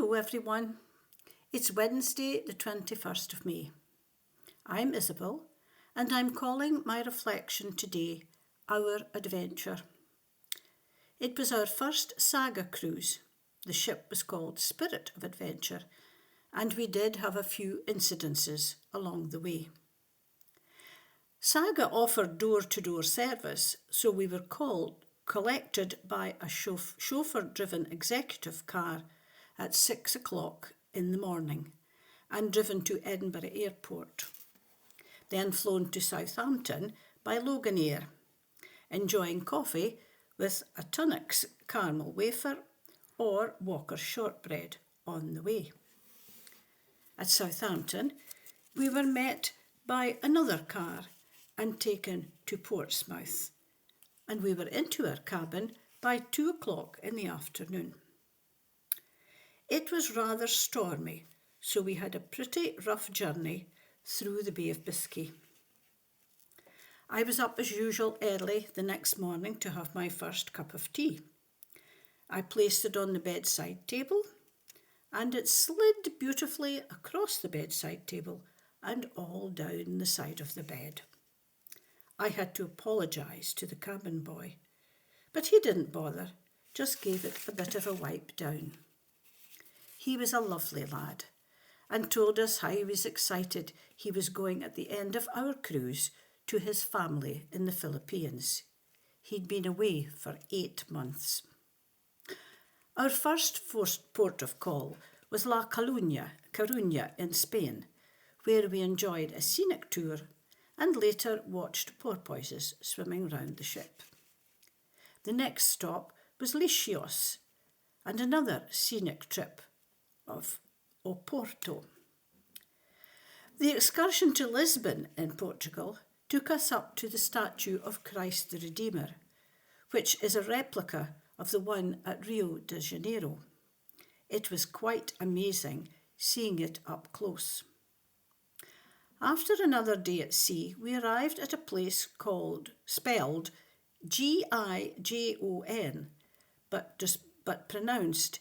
Hello everyone, it's Wednesday the 21st of May. I'm Isabel and I'm calling my reflection today Our Adventure. It was our first saga cruise. The ship was called Spirit of Adventure and we did have a few incidences along the way. Saga offered door-to-door service, so we were collected by a chauffeur-driven executive car at 6 o'clock in the morning and driven to Edinburgh Airport, then flown to Southampton by Loganair, enjoying coffee with a Tunnocks caramel wafer or Walker's shortbread on the way. At Southampton, we were met by another car and taken to Portsmouth, and we were into our cabin by 2 o'clock in the afternoon. It was rather stormy, so we had a pretty rough journey through the Bay of Biscay. I was up as usual early the next morning to have my first cup of tea. I placed it on the bedside table and it slid beautifully across the bedside table and all down the side of the bed. I had to apologise to the cabin boy, but he didn't bother, just gave it a bit of a wipe down. He was a lovely lad and told us how he was excited he was going at the end of our cruise to his family in the Philippines. He'd been away for 8 months. Our first port of call was La Coruña in Spain, where we enjoyed a scenic tour and later watched porpoises swimming round the ship. The next stop was Lixos and another scenic trip of Oporto. The excursion to Lisbon in Portugal took us up to the statue of Christ the Redeemer, which is a replica of the one at Rio de Janeiro. It was quite amazing seeing it up close. After another day at sea, we arrived at a place spelled Gijon, but pronounced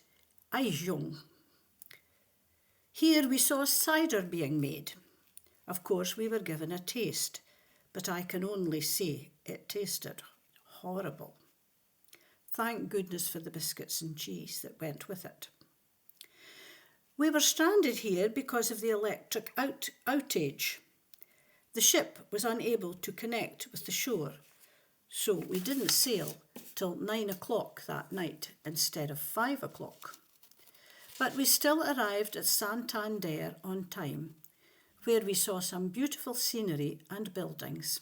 Gijon. Here we saw cider being made. Of course, we were given a taste, but I can only say it tasted horrible. Thank goodness for the biscuits and cheese that went with it. We were stranded here because of the electric outage. The ship was unable to connect with the shore, so we didn't sail till 9 o'clock that night instead of 5 o'clock. But we still arrived at Santander on time, where we saw some beautiful scenery and buildings.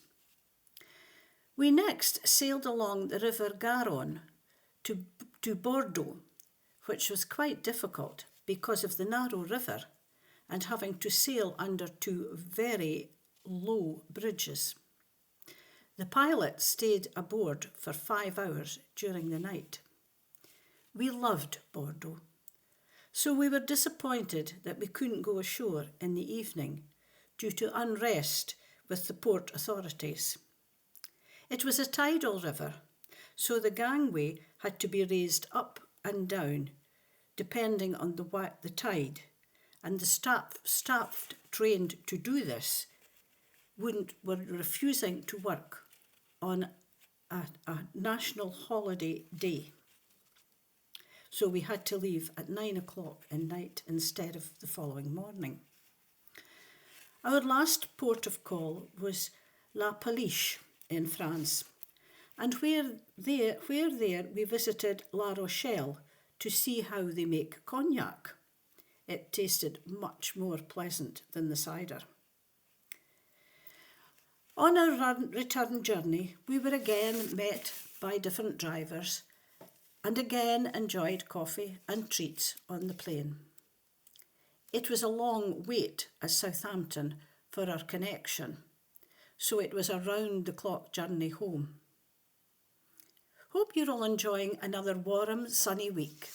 We next sailed along the River Garonne to Bordeaux, which was quite difficult because of the narrow river and having to sail under 2 very low bridges. The pilot stayed aboard for 5 hours during the night. We loved Bordeaux, so we were disappointed that we couldn't go ashore in the evening due to unrest with the port authorities. It was a tidal river, so the gangway had to be raised up and down depending on the tide, and the staff trained to do this were refusing to work on a national holiday day. So we had to leave at 9 o'clock at night instead of the following morning. Our last port of call was La Paliche in France, and where there we visited La Rochelle to see how they make cognac. It tasted much more pleasant than the cider. On our return journey, we were again met by different drivers and again enjoyed coffee and treats on the plane. It was a long wait at Southampton for our connection, so it was a round-the-clock journey home. Hope you're all enjoying another warm, sunny week.